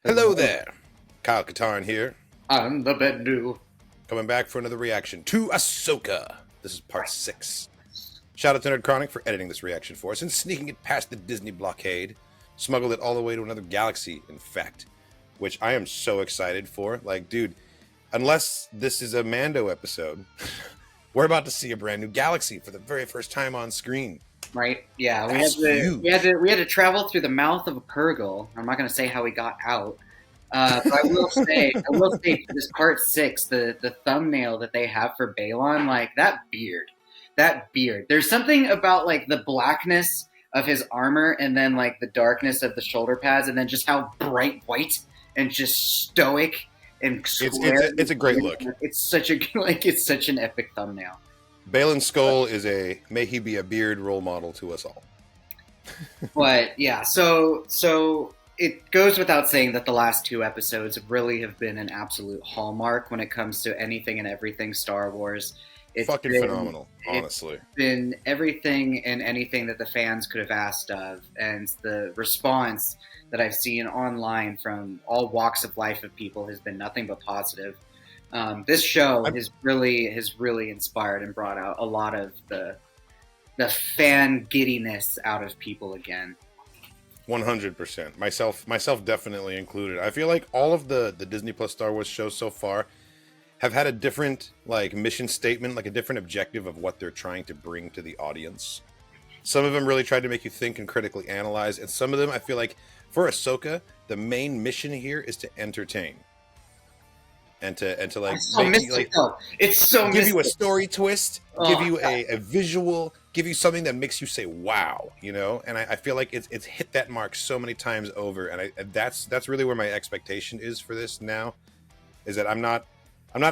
Hello there, Kyle Katarn here, I'm the Bendu. coming back for another reaction to Ahsoka. This is part 6. Shout out to Nerd Chronic for editing this reaction for us and sneaking it past the Disney blockade. Smuggled it all the way to another galaxy, in fact, which I am so excited for. Like, dude, unless this is a Mando episode, we're about to see a brand new galaxy for the very first time on screen. Right? Yeah, That's huge. we had to travel through the mouth of a Purgle. I'm not going to say how we got out, but I will say for this part 6, the thumbnail that they have for Balon, like that beard. There's something about like the blackness of his armor, and then like the darkness of the shoulder pads, and then just how bright white and just stoic and square. It's a great look. It's such an epic thumbnail. Balin's skull is may he be a beard role model to us all. But yeah, so it goes without saying that the last 2 episodes really have been an absolute hallmark when it comes to anything and everything Star Wars. It's fucking phenomenal, honestly. It's been everything and anything that the fans could have asked of, and the response that I've seen online from all walks of life of people has been nothing but positive. This show has really inspired and brought out a lot of the fan giddiness out of people again. 100%. Myself definitely included. I feel like all of the Disney Plus Star Wars shows so far have had a different like mission statement, like a different objective of what they're trying to bring to the audience. Some of them really tried to make you think and critically analyze, and some of them I feel like for Ahsoka, the main mission here is to entertain. And to like, it's so give you a story twist, give you a visual, give you something that makes you say wow, you know. And I feel like it's hit that mark so many times over, and that's really where my expectation is for this now, is that I'm not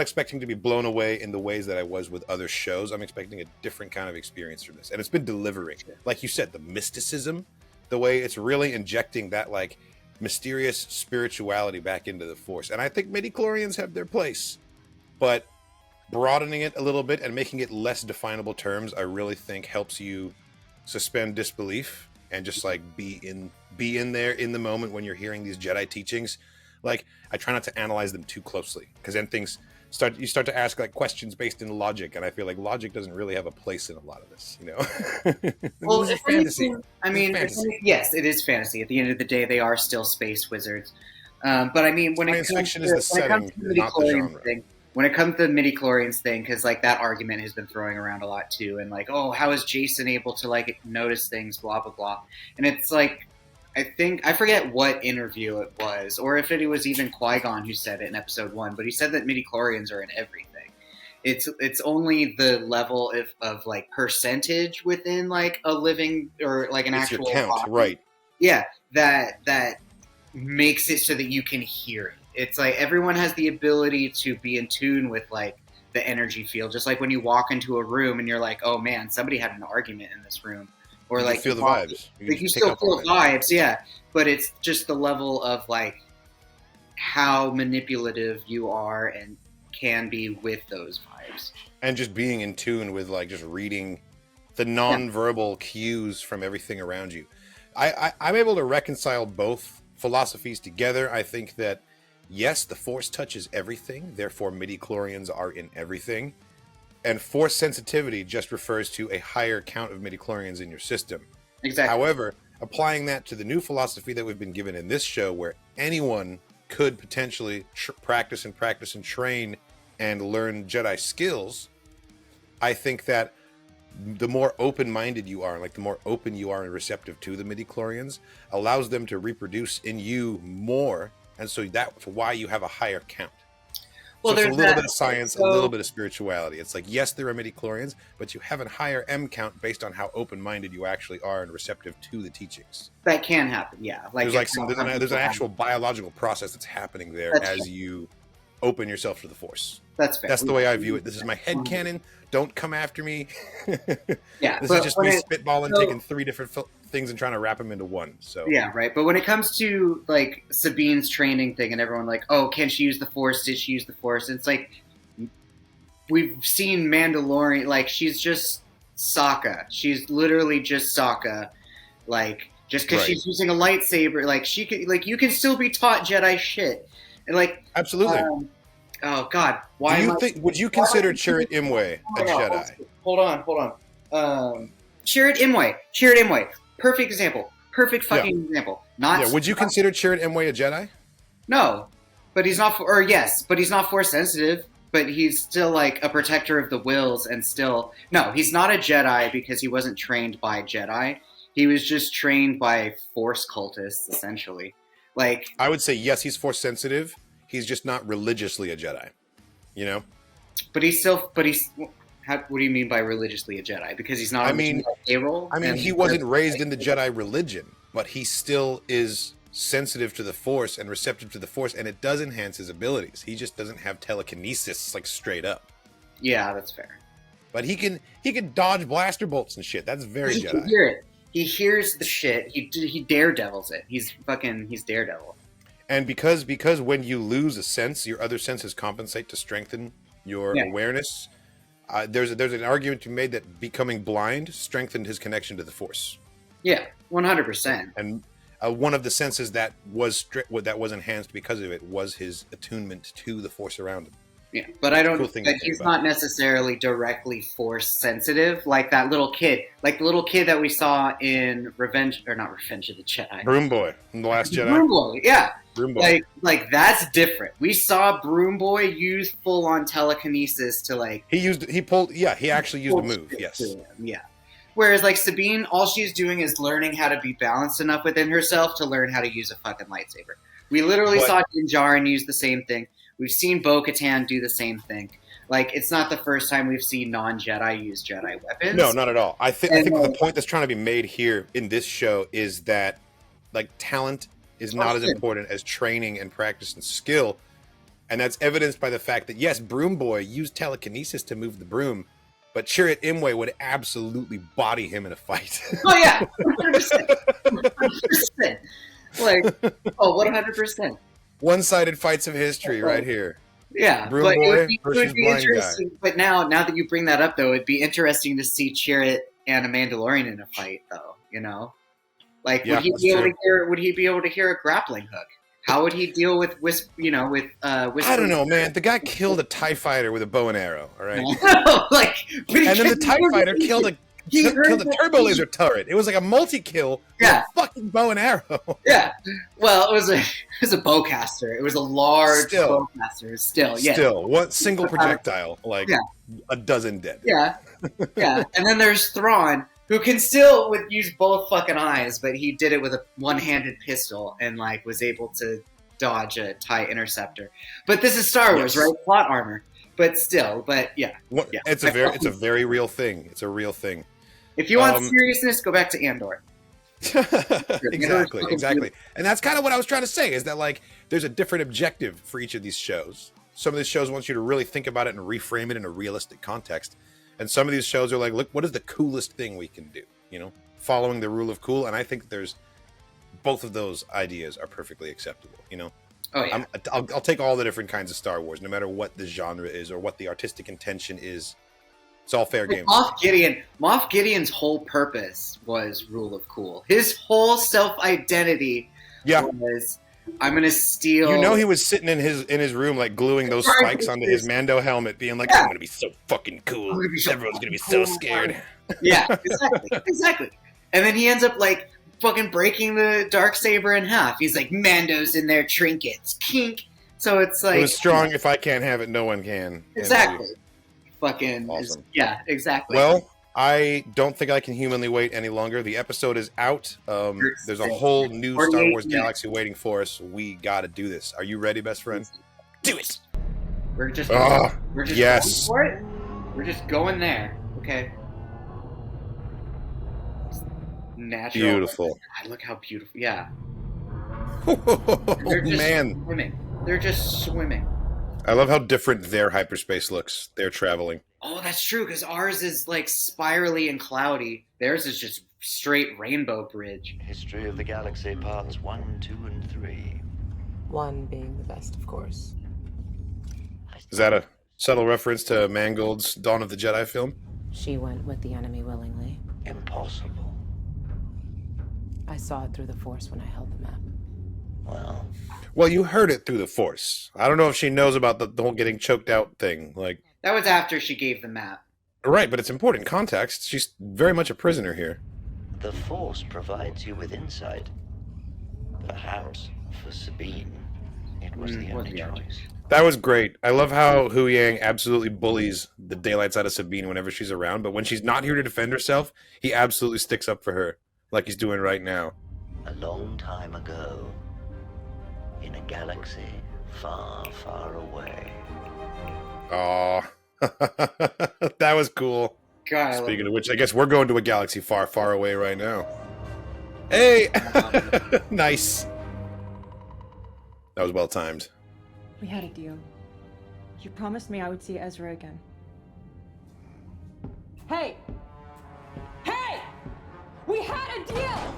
expecting to be blown away in the ways that I was with other shows. I'm expecting a different kind of experience from this, and it's been delivering. Like you said, the mysticism, the way it's really injecting that like mysterious spirituality back into the Force. And I think midichlorians have their place, but broadening it a little bit and making it less definable terms, I really think helps you suspend disbelief and just like be in there in the moment when you're hearing these Jedi teachings. Like, I try not to analyze them too closely, because then you start to ask like questions based in logic, and I feel like logic doesn't really have a place in a lot of this, you know. Well, this is fantasy. Yes, it is fantasy. At the end of the day, they are still space wizards. But I mean, when it comes to the midichlorians thing, because like that argument has been throwing around a lot too, and like, oh, how is Jason able to like notice things, blah blah blah, and it's like, I forget what interview it was, or if it was even Qui-Gon who said it in episode 1, but he said that midichlorians are in everything. It's only the level of like percentage within like a living or like an actual count, body. right? Yeah, that makes it so that you can hear it. It's like everyone has the ability to be in tune with like the energy field, just like when you walk into a room and you're like, oh man, somebody had an argument in this room. Or like you feel the vibes. You still feel vibes, yeah. But it's just the level of like how manipulative you are and can be with those vibes. And just being in tune with like just reading the non-verbal cues from everything around you. I'm able to reconcile both philosophies together. I think that yes, the Force touches everything, therefore midichlorians are in everything. And Force sensitivity just refers to a higher count of midichlorians in your system. Exactly. However, applying that to the new philosophy that we've been given in this show, where anyone could potentially practice and train and learn Jedi skills, I think that the more open-minded you are, like the more open you are and receptive to the midichlorians, allows them to reproduce in you more, and so that's why you have a higher count. Well, so it's a little bit of science, a little bit of spirituality. It's like, yes, there are midichlorians, but you have a higher M count based on how open-minded you actually are and receptive to the teachings. That can happen, yeah. Like there's an actual biological process that's happening there as you open yourself to the Force. That's fair. That's the way I view it. This is my headcanon. Don't come after me. Yeah, this is just me spitballing, taking 3 different things and trying to wrap them into one. So yeah, right. But when it comes to like Sabine's training thing, and everyone like, oh, can she use the Force? Did she use the Force? And it's like, we've seen Mandalorian, like she's just Sokka. She's literally just Sokka. Like, Just because she's using a lightsaber, like she could, like you can still be taught Jedi shit, and like absolutely. Oh God, why? Do you think? Would you consider Chirrut Imwe a Jedi? Hold on. Chirrut Imwe, perfect example, perfect fucking example. Would you consider Chirrut Imwe a Jedi? No, but he's not. But he's not Force sensitive. But he's still like a protector of the wills, and still no, he's not a Jedi because he wasn't trained by Jedi. He was just trained by Force cultists, essentially. Like I would say, yes, he's Force sensitive. He's just not religiously a Jedi, you know. But he's still. What do you mean by religiously a Jedi? Because he's not. Payroll. I mean, he wasn't raised in the Jedi religion, but he still is sensitive to the Force and receptive to the Force, and it does enhance his abilities. He just doesn't have telekinesis like straight up. Yeah, that's fair. But he can dodge blaster bolts and shit. That's very Jedi. Can hear it. He hears the shit. He daredevils it. He's Daredevil. And because when you lose a sense, your other senses compensate to strengthen your awareness. There's an argument to be made that becoming blind strengthened his connection to the Force. Yeah, 100%. And one of the senses that was enhanced because of it was his attunement to the Force around him. Yeah, but I don't. But he's not necessarily directly Force sensitive, like that little kid, like the little kid that we saw in Revenge of the Jedi. Broom Boy in The Last Jedi. Broom Boy, yeah. Broom Boy. Like that's different. We saw Broom Boy use full on telekinesis to like. He actually used a move. Yes. Yeah. Whereas like Sabine, all she's doing is learning how to be balanced enough within herself to learn how to use a fucking lightsaber. We literally saw Din Djarin use the same thing. We've seen Bo-Katan do the same thing. Like, it's not the first time we've seen non-Jedi use Jedi weapons. No, not at all. I think the point that's trying to be made here in this show is that, like, talent is not as important as training and practice and skill. And that's evidenced by the fact that, yes, Broom Boy used telekinesis to move the broom, but Chirrut Imwe would absolutely body him in a fight. Oh, yeah. 100%. 100%. Like, 100%. One-sided fights of history right here. Yeah, Broom but Boy it would be interesting. Guy. But now that you bring that up, though, it'd be interesting to see Chirrut and a Mandalorian in a fight, though. You know, like would he be able to hear a grappling hook? How would he deal with I don't know, man. The guy killed a TIE fighter with a bow and arrow. All right, and then the TIE fighter killed a turbo laser turret. It was like a multi-kill with a fucking bow and arrow. Yeah. Well, it was a bowcaster. It was a large bowcaster. Still, one single projectile, a dozen dead. Yeah. Yeah. And then there's Thrawn, who would use both fucking eyes, but he did it with a one-handed pistol and like was able to dodge a TIE interceptor. But this is Star Wars, right? Plot armor. But still, it's a very real thing. It's a real thing. If you want seriousness, go back to Andor. Exactly. And that's kind of what I was trying to say, is that like there's a different objective for each of these shows. Some of these shows want you to really think about it and reframe it in a realistic context. And some of these shows are like, look, what is the coolest thing we can do? You know, following the rule of cool. And I think there's both of those ideas are perfectly acceptable, you know? Oh, yeah. I'll take all the different kinds of Star Wars, no matter what the genre is or what the artistic intention is. It's all fair game. Moff Gideon's whole purpose was rule of cool. His whole self-identity was, I'm going to steal... You know he was sitting in his room, like, gluing those spikes onto his Mando helmet, being like, I'm going to be so fucking cool. Everyone's going to be so scared. Yeah, exactly. And then he ends up, like, fucking breaking the Darksaber in half. He's like, Mando's in their trinkets. Kink. So it's like... It was strong. If I can't have it, no one can. Exactly. Fucking awesome. Exactly. Well, I don't think I can humanly wait any longer. The episode is out. There's a whole new Star Wars galaxy waiting for us. We got to do this. Are you ready, best friend? Do it. We're just going for it. We're just going there. Okay. Natural. Beautiful. God, look how beautiful. Yeah. Man. They're just swimming. I love how different their hyperspace looks. They're traveling. Oh, that's true, because ours is like spirally and cloudy. Theirs is just straight rainbow bridge. History of the Galaxy, parts 1, 2, and 3. 1 being the best, of course. Is that a subtle reference to Mangold's Dawn of the Jedi film? She went with the enemy willingly. Impossible. I saw it through the Force when I held the map. Well, you heard it through the Force. I don't know if she knows about the whole getting choked out thing. Like, that was after she gave the map. Right, but it's important context. She's very much a prisoner here. The Force provides you with insight. Perhaps for Sabine, it was the only choice. That was great. I love how Hu Yang absolutely bullies the daylights out of Sabine whenever she's around, but when she's not here to defend herself, he absolutely sticks up for her, like he's doing right now. A long time ago, in a galaxy far, far away. Aww. That was cool. God, speaking of which, I guess we're going to a galaxy far, far away right now. Hey! Nice. That was well timed. We had a deal. You promised me I would see Ezra again. Hey! Hey! We had a deal!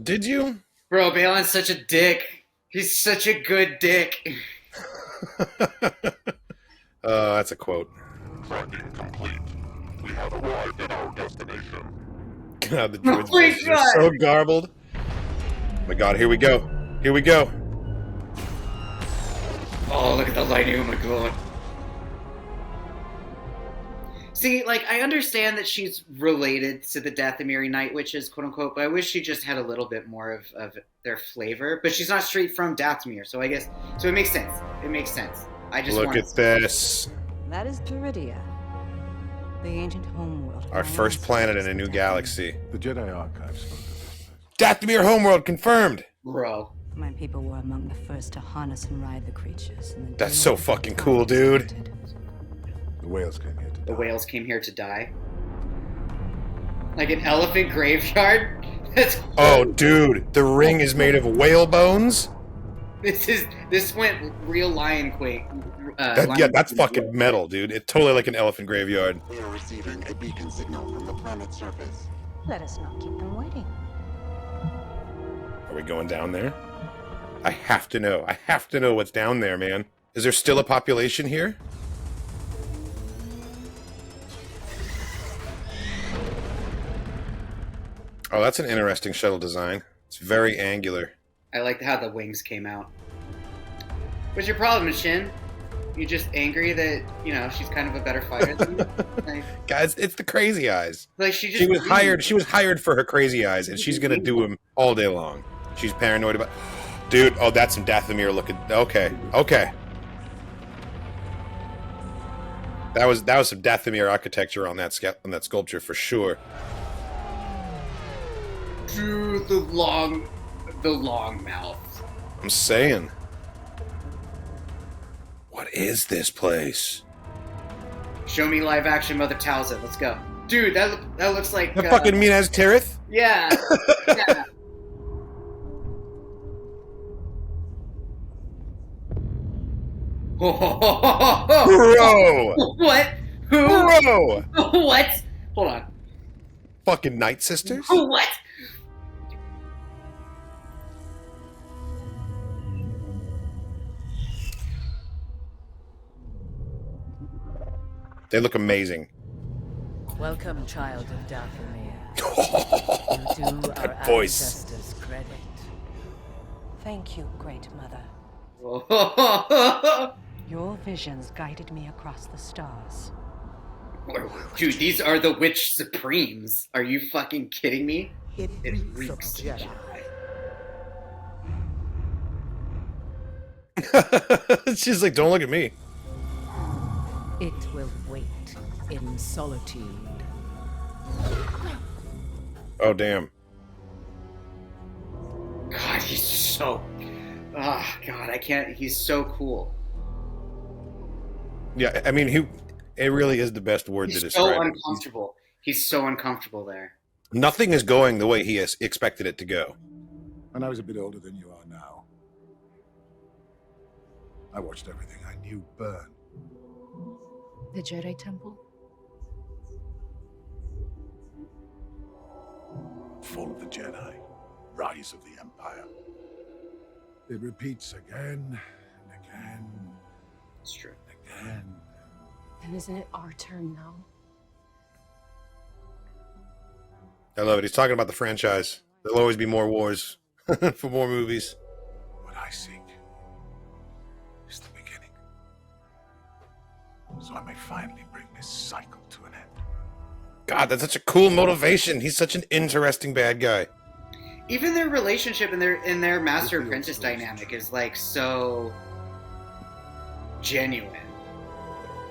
Did you? Bro, Balin's such a dick. He's such a good dick. That's a quote. Tracking complete. We have arrived at our destination. God, the droid's voices are so garbled. Oh my god, here we go. Here we go. Oh, look at the lighting. Oh my god. See, like, I understand that she's related to the Dathomiri Night Witches, quote unquote, but I wish she just had a little bit more of their flavor. But she's not straight from Dathomir, so I guess. So it makes sense. It makes sense. I just look at this. That is Peridia, the ancient homeworld. Our first planet in a new galaxy. The Jedi Archives spoke of this place. Dathomir homeworld confirmed. Bro. My people were among the first to harness and ride the creatures. And that's so fucking cool, dude. The whales came here to die. The whales came here to die. Like an elephant graveyard? That's oh, dude. The ring is made of whale bones? This went real Lion Quake. Yeah, that's fucking metal, dude. It's totally like an elephant graveyard. We are receiving a beacon signal from the planet's surface. Let us not keep them waiting. Are we going down there? I have to know. I have to know what's down there, man. Is there still a population here? Oh, that's an interesting shuttle design. It's very angular. I like how the wings came out. What's your problem, Shin? You just angry that, you know, she's kind of a better fighter than you? Like, guys, it's the crazy eyes. Like she was hired for her crazy eyes, and she's gonna do them all day long. She's paranoid about. Dude, oh, that's some Dathomir looking. Okay, okay. That was some Dathomir architecture on that sculpture for sure. Dude, the long mouth. I'm saying. What is this place? Show me live action Mother Talzin. Let's go. Dude, that looks like... The fucking Minas Tirith? Yeah. Yeah. Bro! What? Who? Bro! What? Hold on. Fucking Night Sisters? What? They look amazing. Welcome, child of Dathomir. You do our ancestors credit. Thank you, Great Mother. Your visions guided me across the stars. Dude, these are the Witch Supremes. Are you fucking kidding me? It reeks Jedi. She's like, don't look at me. It will wait in solitude. Oh, damn. God, he's so... Oh, God, I can't... He's so cool. Yeah, I mean, it really is the best word to describe so uncomfortable. He's so uncomfortable there. Nothing is going the way he has expected it to go. When I was a bit older than you are now, I watched everything I knew burn. The Jedi Temple? Fall of the Jedi, rise of the Empire. It repeats again and again. It's true. And again. And isn't it our turn now? I love it. He's talking about the franchise. There'll always be more wars for more movies. What I seek is the beginning. So I may finally bring this cycle to an end. God, that's such a cool motivation. He's such an interesting bad guy. Even their relationship and their master apprentice dynamic is like so genuine.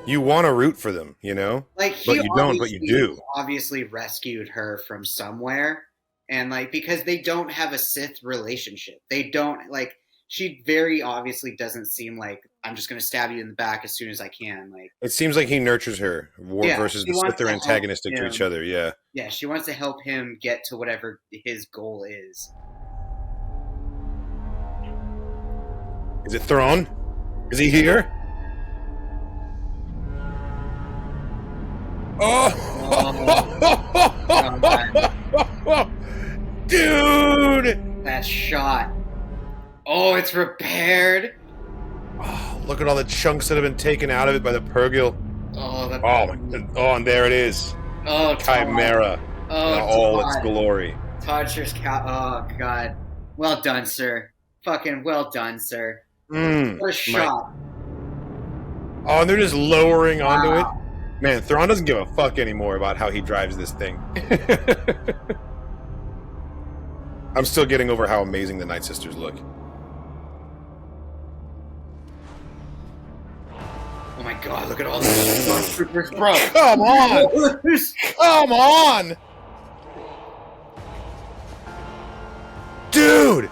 You want to root for them, you know? Like, but you don't, but you do. Obviously rescued her from somewhere. And, like, because they don't have a Sith relationship. They don't, like, she very obviously doesn't seem like, I'm just going to stab you in the back as soon as I can. Like, it seems like he nurtures her versus the Sith are antagonistic to each other, yeah. Yeah, she wants to help him get to whatever his goal is. Is it Thrawn? Is he here? Oh! Dude! That shot. Oh, it's repaired. Oh, look at all the chunks that have been taken out of it by the Purgil. And there it is. Oh, Chimera. Oh, in all its glory. Todd's oh, God. Well done, sir. Fucking well done, sir. What a shot. Oh, and they're just lowering onto it. Man, Thrawn doesn't give a fuck anymore about how he drives this thing. I'm still getting over how amazing the Night Sisters look. Oh my God, look at all these stormtroopers, bro. Come on! Come on! Dude!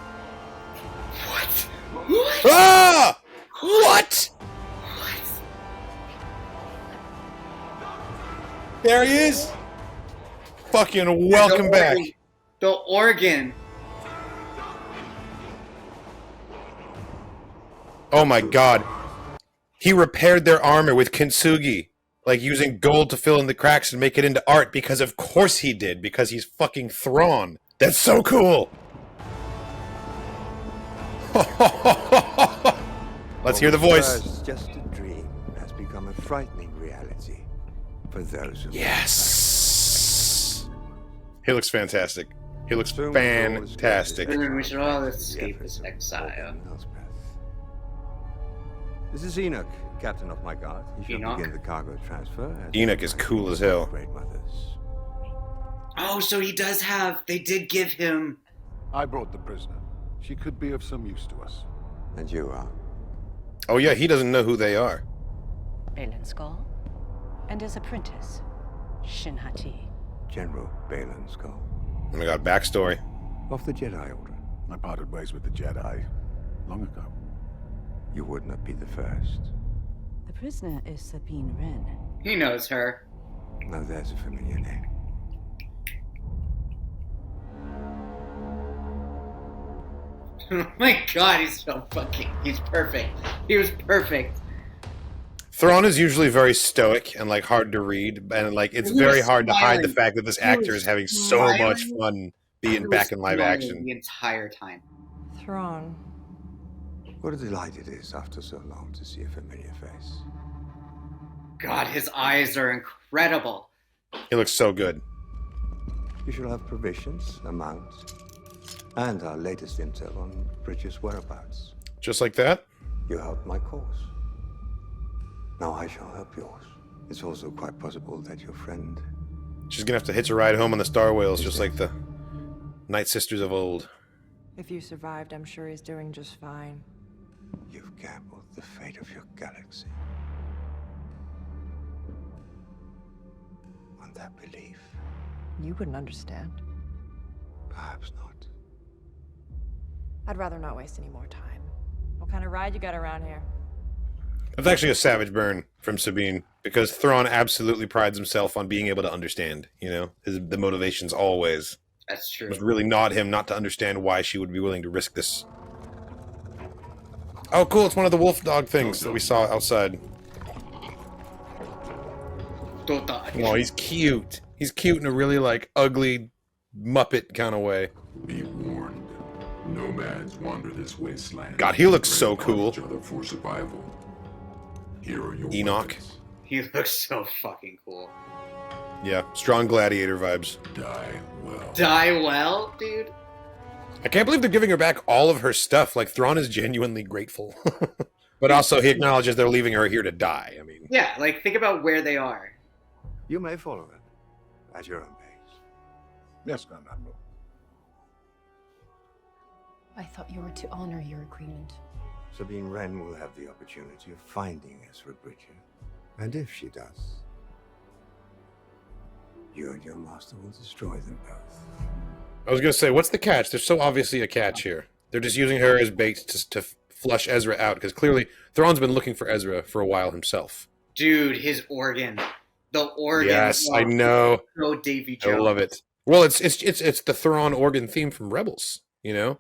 What? What? Ah! What? There he is. Fucking welcome back. The organ. Oh my God. He repaired their armor with kintsugi. Like using gold to fill in the cracks and make it into art because of course he did. Because he's fucking Thrawn. That's so cool. Let's hear the voice. Just a dream has become a frightening reality for those who Yes. He looks fantastic. He looks fantastic. We should all escape this exile. This is Enoch, captain of my guard. He shall begin the cargo transfer. Enoch is cool as hell. Great mothers. Oh, so he does have. They did give him. I brought the prisoner. She could be of some use to us. And you are? Oh yeah, he doesn't know who they are. Balin Skull and his apprentice, Shin Hati. General Balin Skull. Oh my God, backstory. Of the Jedi Order. I parted ways with the Jedi long ago. You would not be the first. The prisoner is Sabine Wren. He knows her. Now there's a familiar name. Oh my God, he's so fucking. He's perfect. He was perfect. Thrawn is usually very stoic and like hard to read, and like it's very hard to hide the fact that this actor is having so much fun being back in live action the entire time. Thrawn. What a delight it is after so long to see a familiar face. God, his eyes are incredible. He looks so good. You shall have provisions, a mount, and our latest intel on Bridget's whereabouts. Just like that? You helped my cause. Now I shall help yours. It's also quite possible that your friend... She's gonna have to hitch a ride home on the Star Whales, just like the Night Sisters of old. If you survived, I'm sure he's doing just fine. You've gambled the fate of your galaxy. On that belief. You wouldn't understand. Perhaps not. I'd rather not waste any more time. What kind of ride you got around here? That's actually a savage burn from Sabine, because Thrawn absolutely prides himself on being able to understand, you know? The motivations always. That's true. It was really not him not to understand why she would be willing to risk this. Oh, cool, it's one of the wolf dog things that we saw outside. Oh, he's cute. He's cute in a really, like, ugly, Muppet kind of way. Be warned. Nomads wander this wasteland. God, he looks so cool. Each other for survival. Here are your Enoch. weapons. He looks so fucking cool. Yeah, strong gladiator vibes. Die well. Die well, dude? I can't believe they're giving her back all of her stuff. Like, Thrawn is genuinely grateful. But also, he acknowledges they're leaving her here to die. I mean... Yeah, like, think about where they are. You may follow her at your own pace. Yes, Commander. I thought you were to honor your agreement. Sabine Wren will have the opportunity of finding Ezra Bridger. And if she does, you and your master will destroy them both. I was going to say, what's the catch? There's so obviously a catch here. They're just using her as bait to flush Ezra out, because clearly Thrawn's been looking for Ezra for a while himself. Dude, his organ. The organ. Yes, I know. So Davy Jones. I love it. Well, it's the Thrawn organ theme from Rebels, you know?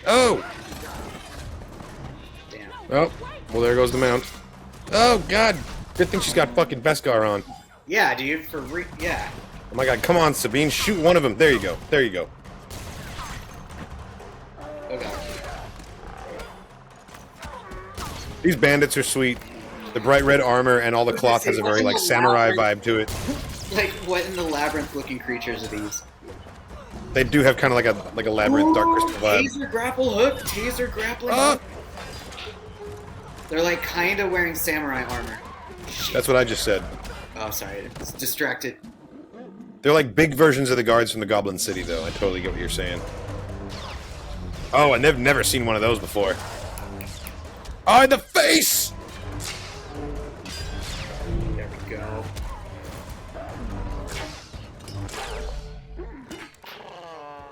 Oh! Damn. Oh, well, there goes the mount. Oh, God! Good thing she's got fucking Beskar on. Yeah, dude, yeah. Oh my God, come on, Sabine, shoot one of them. There you go, there you go. Okay. These bandits are sweet. The bright red armor and all the cloth has a very, like, samurai vibe to it. Like, what in the labyrinth-looking creatures are these? They do have kind of like a labyrinth dark crystal vibe. Taser grapple hook, taser grappling hook. They're like kind of wearing samurai armor. That's what I just said. Oh, sorry, it's distracted. They're like big versions of the guards from the Goblin City, though. I totally get what you're saying. Oh, and they've never seen one of those before. Oh, in the face! There we go.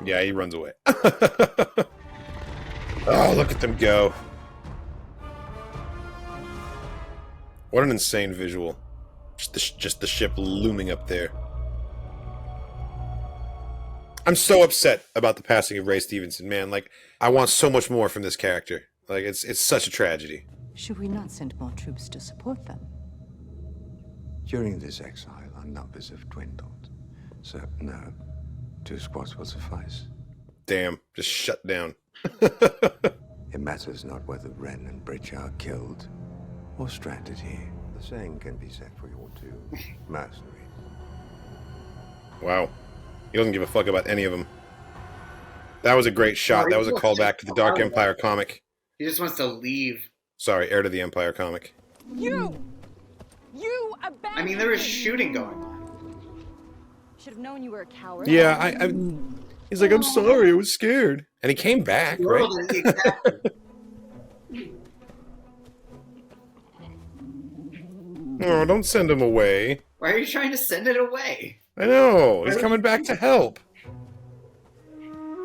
Yeah, he runs away. Oh, look at them go. What an insane visual. Just the ship looming up there. I'm so upset about the passing of Ray Stevenson, man. Like, I want so much more from this character. Like, it's such a tragedy. Should we not send more troops to support them? During this exile, our numbers have dwindled. So, no. 2 squads will suffice. Damn, just shut down. It matters not whether Wren and Bridger are killed or stranded here. The same can be said for your 2 mercenaries. Wow. He doesn't give a fuck about any of them. That was a great shot. That was a callback to the Dark Empire comic. He just wants to leave. Sorry, Heir to the Empire comic. You abandoned. I mean, there was shooting going on. Should have known you were a coward. Yeah, he's like, I'm sorry, I was scared. And he came back, right? Oh, don't send him away. Why are you trying to send it away? I know, he's coming back to help.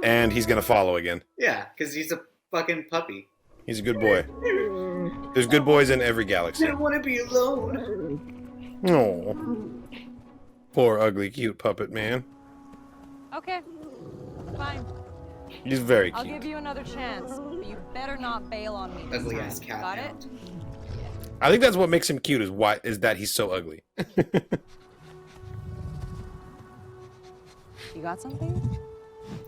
And he's gonna follow again. Yeah, because he's a fucking puppy. He's a good boy. There's good boys in every galaxy. I don't want to be alone. Oh, poor, ugly, cute puppet man. Okay, fine. He's very cute. I'll give you another chance, but you better not bail on me. Ugly ass cat. Got it? I think that's what makes him cute is that he's so ugly. You got something?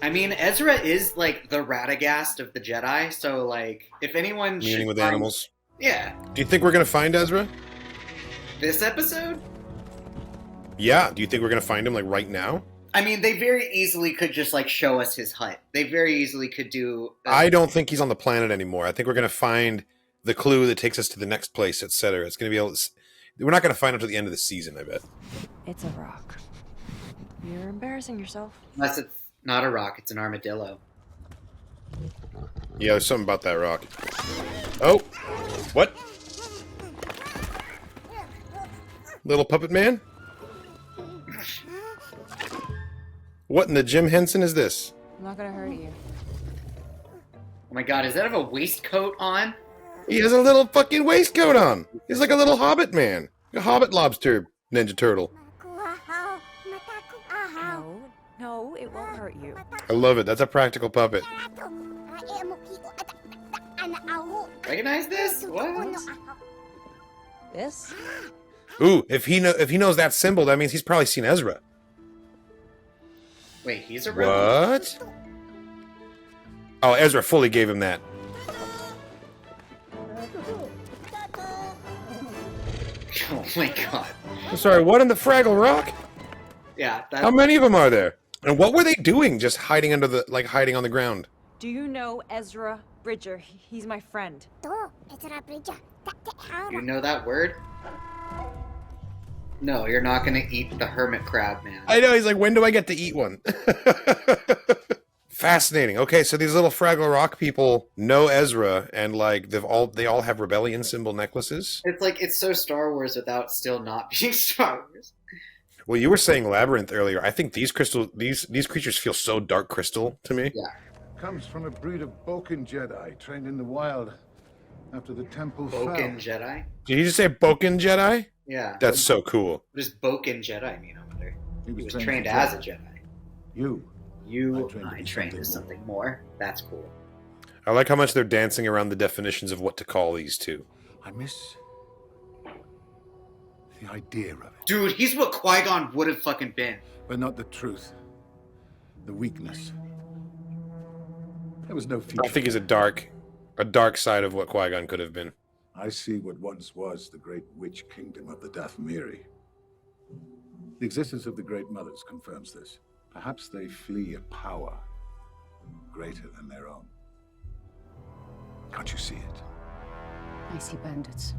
I mean, Ezra is like the Radagast of the Jedi, so like, if anyone Meeting with animals. Yeah. Do you think we're gonna find Ezra? This episode? Yeah. Do you think we're gonna find him like right now? I mean, they very easily could just like show us his hut. They very easily could do. I don't think he's on the planet anymore. I think we're gonna find the clue that takes us to the next place, etc. It's gonna be able to. We're not gonna find until the end of the season, I bet. It's a rock. You're embarrassing yourself. Unless it's not a rock, it's an armadillo. Yeah, there's something about that rock. Oh, what? Little puppet man? What in the Jim Henson is this? I'm not gonna hurt you. Oh my god, does that have a waistcoat on? He has a little fucking waistcoat on. He's like a little hobbit man. A hobbit lobster Ninja Turtle. No, it won't hurt you. I love it. That's a practical puppet. Recognize this? What? This? Ooh, if he knows that symbol, that means he's probably seen Ezra. Wait, he's a rebel? What? Oh, Ezra fully gave him that. Oh my god. I'm sorry, what in the Fraggle Rock? Yeah. How many of them are there? And what were they doing just hiding under the, like, hiding on the ground? Do you know Ezra Bridger? He's my friend. You know that word? No, you're not gonna eat the hermit crab, man. I know, he's like, when do I get to eat one? Fascinating. Okay, so these little Fraggle Rock people know Ezra, and like they all have rebellion symbol necklaces. It's like it's so Star Wars without still not being Star Wars. Well, you were saying labyrinth earlier. I think these creatures feel so dark crystal to me. Yeah. Comes from a breed of Boken Jedi trained in the wild after the temple Boken fell. Jedi? Did you just say Boken Jedi? Yeah. That's so cool. What does Boken Jedi mean, I wonder? He was trained as a Jedi. I trained as something more. That's cool. I like how much they're dancing around the definitions of what to call these two. I miss the idea of it. Dude, he's what Qui-Gon would have fucking been. But not the truth. The weakness. There was no future. I think he's a dark side of what Qui-Gon could have been. I see what once was the great witch kingdom of the Dathmiri. The existence of the Great Mothers confirms this. Perhaps they flee a power greater than their own. Can't you see it? I see bandits.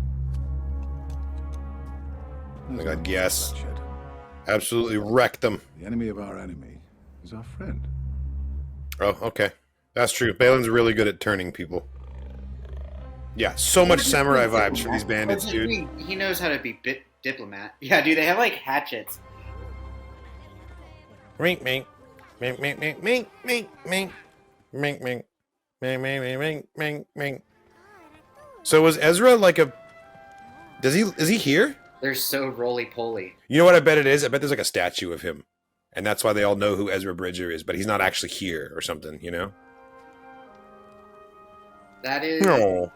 Oh my God, yes. Absolutely wrecked them. The enemy of our enemy is our friend. Oh, okay. That's true. Balin's really good at turning people. Yeah, so much samurai vibes from these bandits, dude. He knows how to be diplomat. Yeah, dude, they have like hatchets. Mink, mink, mink, mink, mink, mink, mink, mink, mink, mink, mink, mink, mink, mink. So was Ezra like a? Is he here? They're so roly-poly. You know what I bet it is? I bet there's like a statue of him, and that's why they all know who Ezra Bridger is, but he's not actually here or something, you know? That is. No.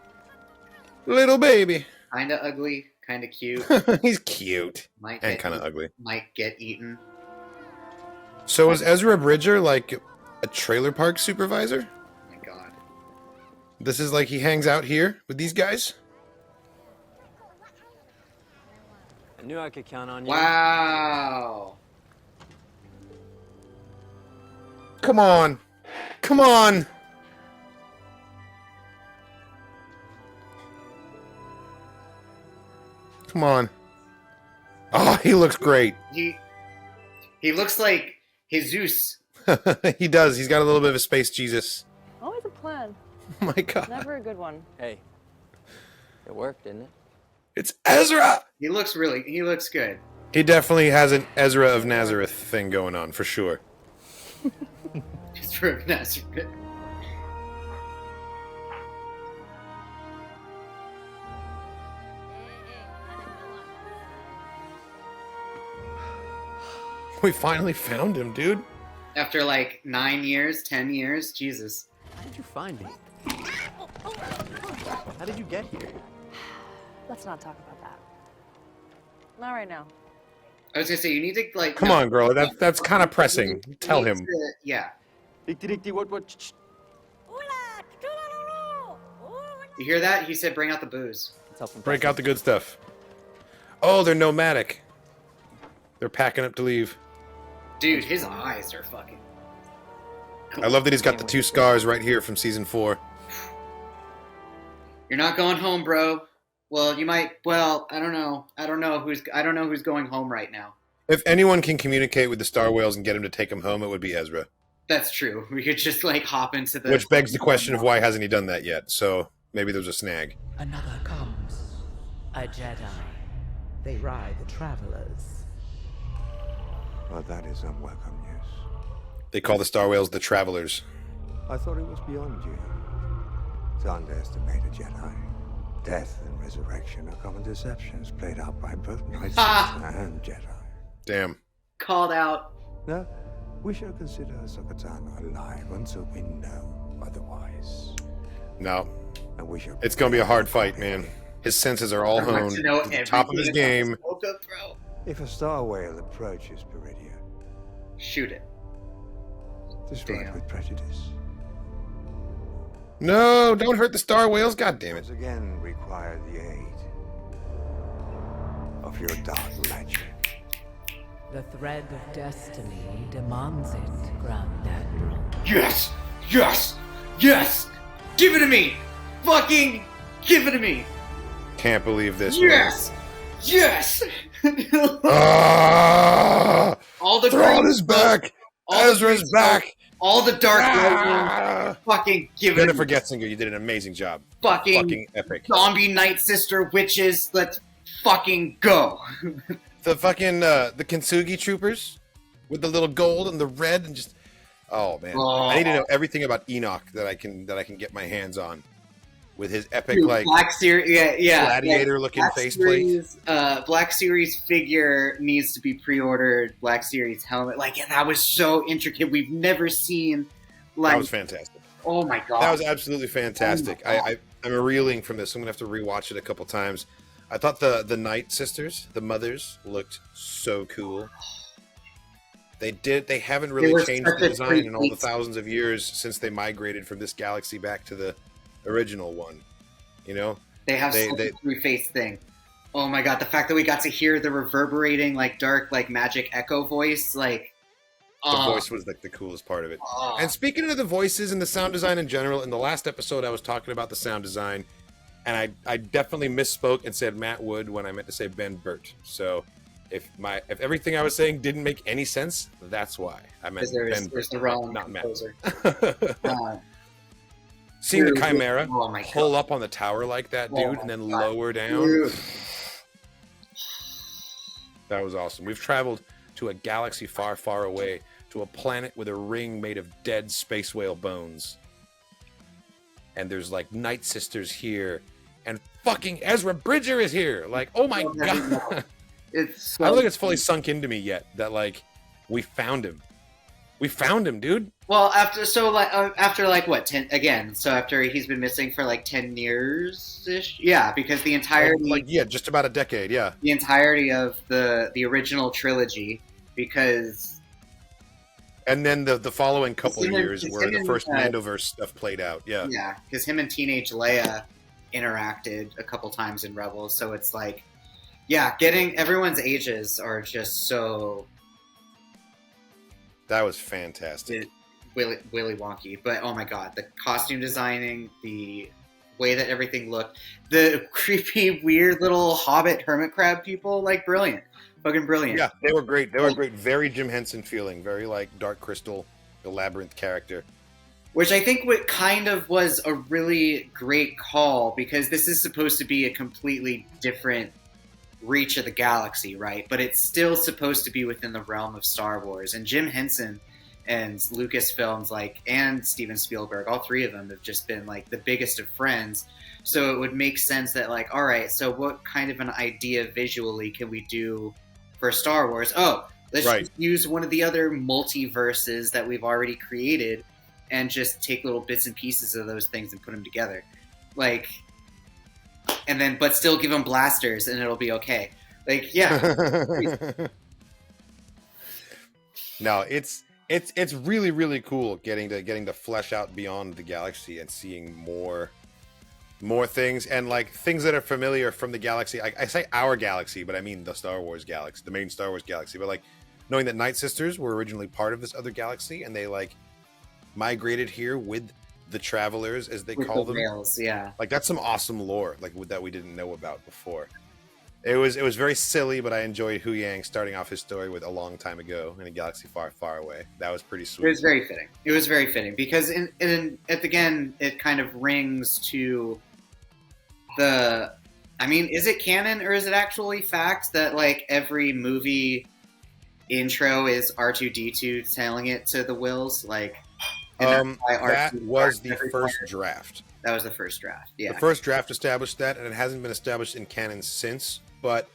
Little baby. Kinda ugly, kinda cute. He's cute and kind of ugly. Might get eaten. So is Ezra Bridger like a trailer park supervisor? Oh my God. This is like he hangs out here with these guys? I knew I could count on you. Wow. Come on. Come on. Come on. Oh, he looks great. He looks like Jesus. He does. He's got a little bit of a space Jesus. Always a plan. Oh my God. Never a good one. Hey, it worked, didn't it? It's Ezra! He looks good. He definitely has an Ezra of Nazareth thing going on, for sure. Ezra of Nazareth. We finally found him, dude. After like 9 years, 10 years, Jesus. How did you find me? How did you get here? Let's not talk about that. Not right now. I was gonna say, you need to like... Come on, girl. That's kind of pressing. Tell him. Yeah. What? You hear that? He said bring out the booze. Break out the good stuff. Oh, they're nomadic. They're packing up to leave. Dude, his eyes are fucking... I love that he's got the 2 scars right here from season 4. You're not going home, bro. Well, you might... Well, I don't know. I don't know who's going home right now. If anyone can communicate with the Star Whales and get him to take him home, it would be Ezra. That's true. We could just like hop into the... Which begs the question of why hasn't he done that yet? So maybe there's a snag. Another comes. A Jedi. They ride the travelers. Well, that is unwelcome news. They call the Star Whales the Travelers. I thought it was beyond you to underestimate a Jedi. Death and resurrection are common deceptions played out by both Knights and Jedi. Damn. Called out. No, we shall consider Ahsoka alive until we know otherwise. No. And we shall... It's going to be a hard fight, man. His senses are all honed to the top of his game. If a Star Whale approaches Peridia, shoot it. Destroy it with prejudice. No, don't hurt the Star Whales. God damn it. Once again require the aid of your dark magic. The thread of destiny demands it, Grand Admiral. Yes! Yes! Yes! Give it to me! Fucking give it to me! Can't believe this. Yes! Yes! All the Thrawn is back! Ezra's back! All the dark lightning. Fucking give it. Jennifer Getzinger, you did an amazing job. Fucking epic. Zombie Night Sister witches. Let's fucking go. The fucking the Kintsugi troopers with the little gold and the red and just man. I need to know everything about Enoch that I can get my hands on. With his epic Black Series, gladiator looking faceplate. Black Series figure needs to be pre-ordered. Black Series helmet, that was so intricate. We've never seen that was fantastic. Oh my god, that was absolutely fantastic. I'm reeling from this. I'm gonna have to rewatch it a couple times. I thought the Night Sisters, the mothers, looked so cool. They haven't really changed the design in all the thousands of years since they migrated from this galaxy back to the original one. They have such a three-faced thing. Oh my god, the fact that we got to hear the reverberating dark magic echo voice, the voice was the coolest part of it. And speaking of the voices and the sound design in general, in the last episode I was talking about the sound design, and I definitely misspoke and said Matt Wood when I meant to say Ben Burt. So if everything I was saying didn't make any sense, that's why I meant Ben Burt, the wrong not composer. Matt. Seeing the Chimera pull up on the tower like that, dude, and then lower down. That was awesome. We've traveled to a galaxy far, far away, to a planet with a ring made of dead space whale bones. And there's Night Sisters here, and fucking Ezra Bridger is here. Oh my god. I don't think it's fully sunk into me yet that we found him. We found him, dude. Well, after what 10 again? So after he's been missing for 10 years ish, yeah, because the entirety, just about a decade, yeah, the entirety of the original trilogy, because, and then the following couple of years where the first Mandoverse stuff played out, yeah, because him and teenage Leia interacted a couple times in Rebels, so it's getting everyone's ages are just so. That was fantastic. Willy wonky. But oh my god, the costume designing, the way that everything looked, the creepy, weird little hobbit hermit crab people, brilliant. Fucking brilliant. Yeah, they were great. They were great. Very Jim Henson feeling. Very Dark Crystal, the Labyrinth character. Which I think what kind of was a really great call, because this is supposed to be a completely different reach of the galaxy, right? But it's still supposed to be within the realm of Star Wars. And Jim Henson and Lucasfilms, and Steven Spielberg, all three of them have just been the biggest of friends. So it would make sense that all right, so what kind of an idea visually can we do for Star Wars? Oh, let's just use one of the other multiverses that we've already created and just take little bits and pieces of those things and put them together. And then, but still give them blasters, and it'll be okay. No, it's really, really cool getting to flesh out beyond the galaxy and seeing more things, and things that are familiar from the galaxy. I say our galaxy, but I mean the Star Wars galaxy, the main Star Wars galaxy. But knowing that Night Sisters were originally part of this other galaxy, and they migrated here with the Travelers, as they call them. Rails, yeah. That's some awesome lore, that we didn't know about before. It was very silly, but I enjoyed Hu Yang starting off his story with a long time ago in a galaxy far, far away. That was pretty sweet. It was very fitting. It was very fitting because again, it kind of rings to the. I mean, is it canon or is it actually fact that every movie intro is R2-D2 telling it to the Wills that was the first draft. That was the first draft, yeah. The first draft established that, and it hasn't been established in canon since, but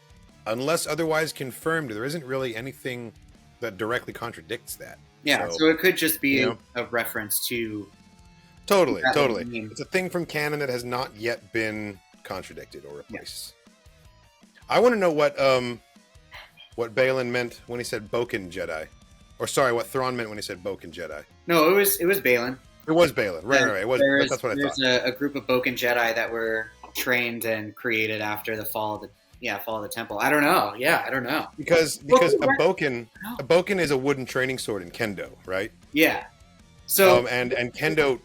unless otherwise confirmed, there isn't really anything that directly contradicts that. Yeah, so it could just be a reference to... Totally. It's a thing from canon that has not yet been contradicted or replaced. Yeah. I want to know what Balin meant when he said Boken Jedi. Or sorry, what Thrawn meant when he said Boken Jedi. No, it was Balin. It was Balin, right. It was. That's what I thought. There's a group of Boken Jedi that were trained and created after the fall of follow the temple. I don't know. Yeah, I don't know. Because a boken is a wooden training sword in kendo, right? Yeah. So and kendo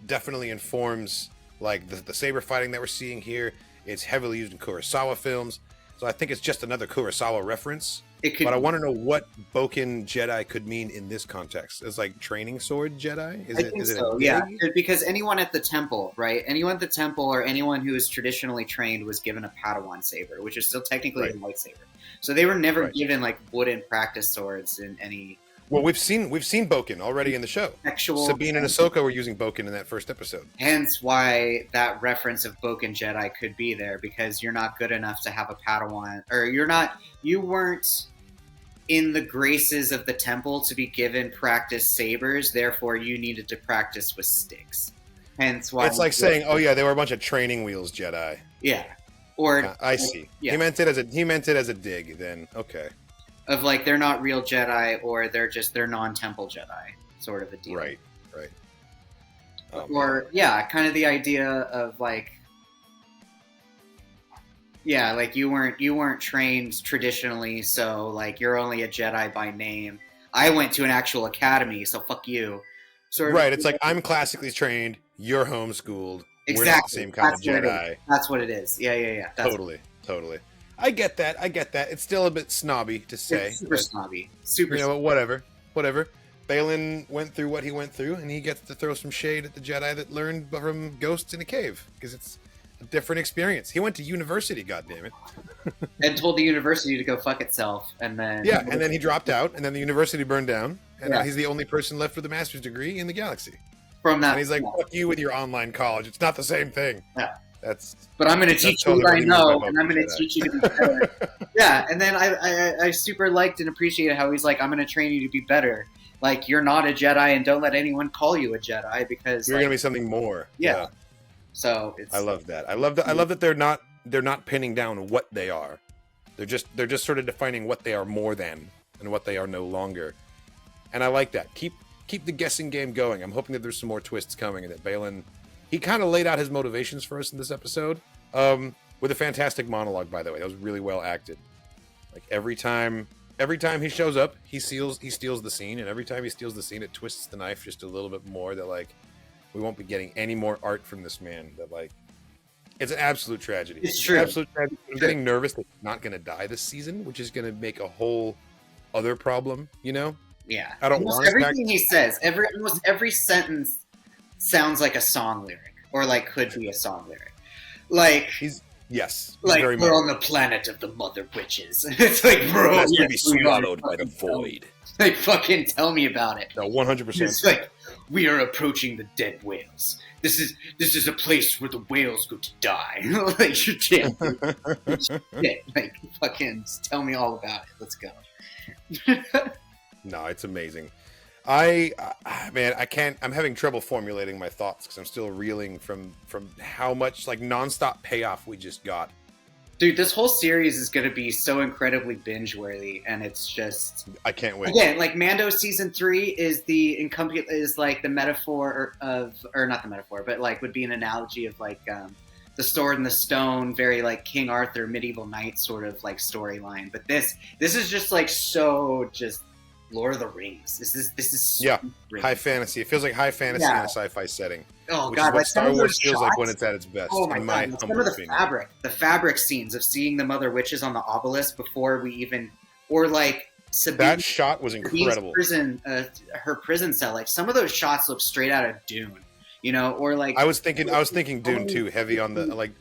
definitely informs like the saber fighting that we're seeing here. It's heavily used in Kurosawa films, so I think it's just another Kurosawa reference. But I want to know what boken Jedi could mean in this context. Is like training sword Jedi? I think so. Yeah, because anyone at the temple, right? Anyone at the temple or anyone who is traditionally trained was given a Padawan saber, which is still technically a lightsaber. So they were never given like wooden practice swords in any. Well, we've seen boken already in the show. Sabine and Ahsoka were using boken in that first episode. Hence why that reference of boken Jedi could be there, because you're not good enough to have a Padawan, or you weren't in the graces of the temple to be given practice sabers, therefore you needed to practice with sticks. Hence why it's like saying, "Oh yeah, they were a bunch of training wheels Jedi." Yeah, or I see. Yeah. He meant it as a dig. Then okay. Of like they're not real Jedi, or they're non-temple Jedi, sort of a deal. Right. Or kind of the idea of like, like you weren't trained traditionally, so like you're only a Jedi by name. I went to an actual academy, so fuck you. Sort of. Right. It's like I'm classically trained. You're homeschooled. Exactly. We're not the same kind of Jedi. That's what it is. Yeah. Totally. I get that. It's still a bit snobby to say. It's super snobby. Super. You know, whatever. Balin went through what he went through, and he gets to throw some shade at the Jedi that learned from ghosts in a cave, because it's a different experience. He went to university, goddammit. And told the university to go fuck itself, and then... Yeah, and then he dropped out, and then the university burned down, and now he's the only person left with a master's degree in the galaxy. From that... And he's like, fuck you with your online college. It's not the same thing. Yeah. But I'm going to teach you what I know, and I'm going to teach you to be better. Yeah, and then I super liked and appreciated how he's like, I'm going to train you to be better. Like, you're not a Jedi, and don't let anyone call you a Jedi, because you're going to be something more. Yeah. So it's... I love that. I love that they're not pinning down what they are. They're just sort of defining what they are more than and what they are no longer. And I like that. Keep the guessing game going. I'm hoping that there's some more twists coming, and that Balin, he kind of laid out his motivations for us in this episode, with a fantastic monologue, by the way. That was really well acted. Like every time he shows up, he steals the scene, and every time he steals the scene, it twists the knife just a little bit more. That like we won't be getting any more art from this man. That like it's an absolute tragedy. It's true. Absolute tragedy. I'm getting nervous that he's not going to die this season, which is going to make a whole other problem. You know? Yeah. I don't almost want everything he says. Almost every sentence sounds like a song lyric, or like could be a song lyric. Like Yes. Like, we're on the planet of the mother witches. It's like, bro, that's going to be swallowed by the void. Like, fucking tell me about it. No, 100%. It's like, we are approaching the dead whales. This is a place where the whales go to die. Like, you're shit. Like, fucking tell me all about it. Let's go. No, it's amazing. I can't. I'm having trouble formulating my thoughts because I'm still reeling from how much like nonstop payoff we just got. Dude, this whole series is going to be so incredibly binge worthy, and it's just I can't wait. Again, like Mando season 3 is like the metaphor or not the metaphor, but like would be an analogy of like the Sword and the Stone, very like King Arthur, medieval knight sort of like storyline. But this is just like so just Lord of the Rings. This is high fantasy. It feels like high fantasy in a sci-fi setting. Oh which god, is what like Star Wars feels like when it's at its best. Oh my god, some of the fabric scenes of seeing the Mother Witches on the obelisk before we even, or like Sabine, that shot was incredible. Her prison cell. Like some of those shots look straight out of Dune. You know, or like I was thinking Dune too, heavy on the like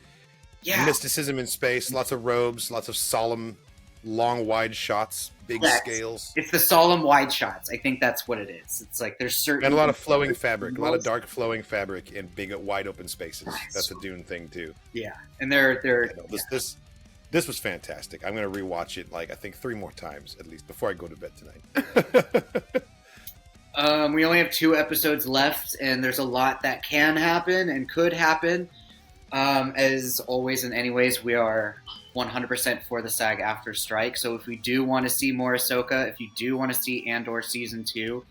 mysticism in space, lots of robes, lots of solemn, long, wide shots, big scales. It's the solemn wide shots. I think that's what it is. It's like there's certain and a lot of flowing fabric, a lot of dark flowing fabric in big, wide open spaces. That's a Dune thing too. Yeah, and they're this was fantastic. I'm going to rewatch it like I think 3 more times at least before I go to bed tonight. We only have 2 episodes left, and there's a lot that can happen and could happen. As always and anyways, we are 100% for the SAG-AFTRA strike. So if we do want to see more Ahsoka, if you do want to see Andor Season 2,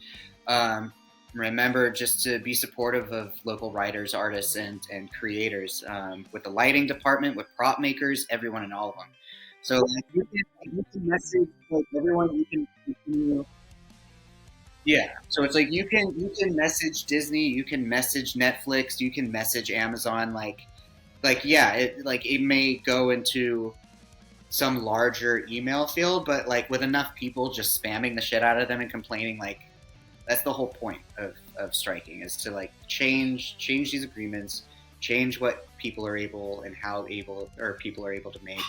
remember just to be supportive of local writers, artists, and creators with the lighting department, with prop makers, everyone and all of them. So like, you can message like everyone. You can continue. Yeah, so it's like you can message Disney, you can message Netflix, you can message Amazon. Like yeah, it may go into some larger email field, but like with enough people just spamming the shit out of them and complaining, like that's the whole point of striking, is to like change these agreements, change what people are able and how able or people are able to make.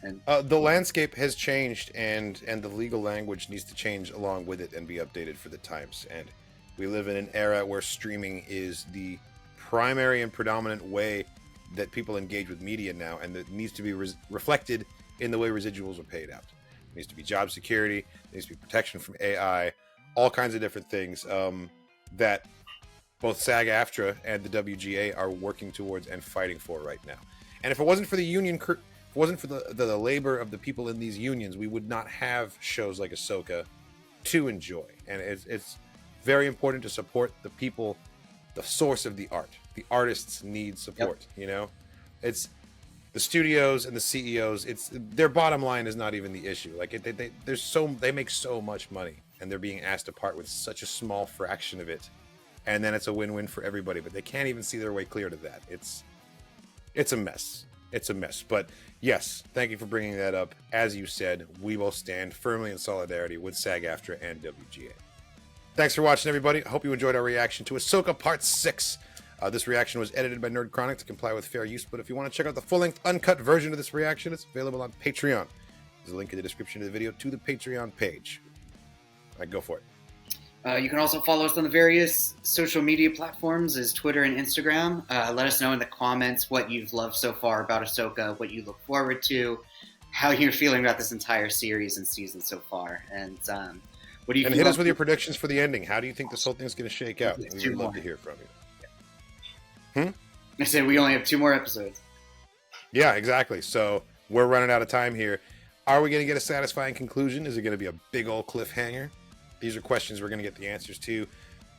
And the landscape has changed, and the legal language needs to change along with it and be updated for the times. And we live in an era where streaming is the primary and predominant way that people engage with media now, and that needs to be reflected in the way residuals are paid out. It needs to be job security, there needs to be protection from AI, all kinds of different things that both SAG-AFTRA and the WGA are working towards and fighting for right now. And if it wasn't for the union, if it wasn't for the labor of the people in these unions, we would not have shows like Ahsoka to enjoy. And it's very important to support the people, the source of the art. The artists need support. Yep. You know, it's the studios and the CEOs. It's their bottom line is not even the issue. Like they make so much money, and they're being asked to part with such a small fraction of it, and then it's a win-win for everybody. But they can't even see their way clear to that. It's a mess. It's a mess. But yes, thank you for bringing that up. As you said, we will stand firmly in solidarity with SAG-AFTRA and WGA. Thanks for watching, everybody. I hope you enjoyed our reaction to Ahsoka Part 6. This reaction was edited by Nerd Chronic to comply with fair use, but if you want to check out the full-length, uncut version of this reaction, it's available on Patreon. There's a link in the description of the video to the Patreon page. All right, go for it. You can also follow us on the various social media platforms as Twitter and Instagram. Let us know in the comments what you've loved so far about Ahsoka, what you look forward to, how you're feeling about this entire series and season so far. And what do you? And hit us with your predictions for the ending. How do you think this whole thing's going to shake out? We would love to hear from you. I said we only have 2 more episodes. Yeah, exactly. So we're running out of time here. Are we going to get a satisfying conclusion? Is it going to be a big old cliffhanger? These are questions we're going to get the answers to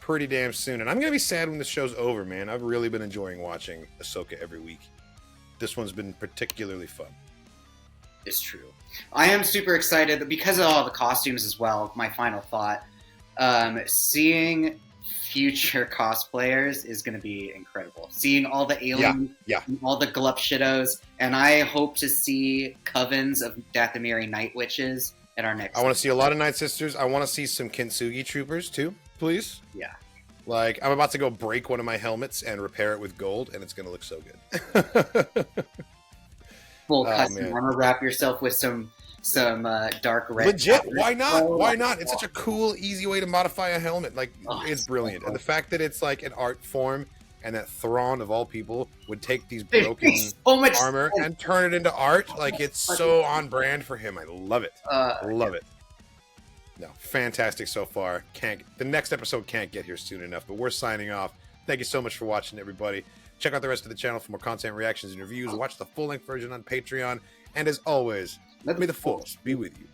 pretty damn soon. And I'm going to be sad when this show's over, man. I've really been enjoying watching Ahsoka every week. This one's been particularly fun. It's true. I am super excited because of all the costumes as well. My final thought. Seeing future cosplayers is going to be incredible. Seeing all the aliens, all the Glupshitos, and I hope to see covens of Dathomiri Night Witches at our next. I want to see a lot of Night Sisters. I want to see some Kintsugi troopers too, please. Yeah. Like, I'm about to go break one of my helmets and repair it with gold, and it's going to look so good. Full custom armor, wrap yourself with some dark red. Legit, why not? Why not? It's such a cool, easy way to modify a helmet. Like, it's brilliant. And the fact that it's like an art form, and that Thrawn of all people would take these broken armor and turn it into art, like, it's so on brand for him. I love it. Love it. No, fantastic so far. The next episode can't get here soon enough, but we're signing off. Thank you so much for watching, everybody. Check out the rest of the channel for more content, reactions, and reviews. Watch the full-length version on Patreon. And as always, may the Force be with you.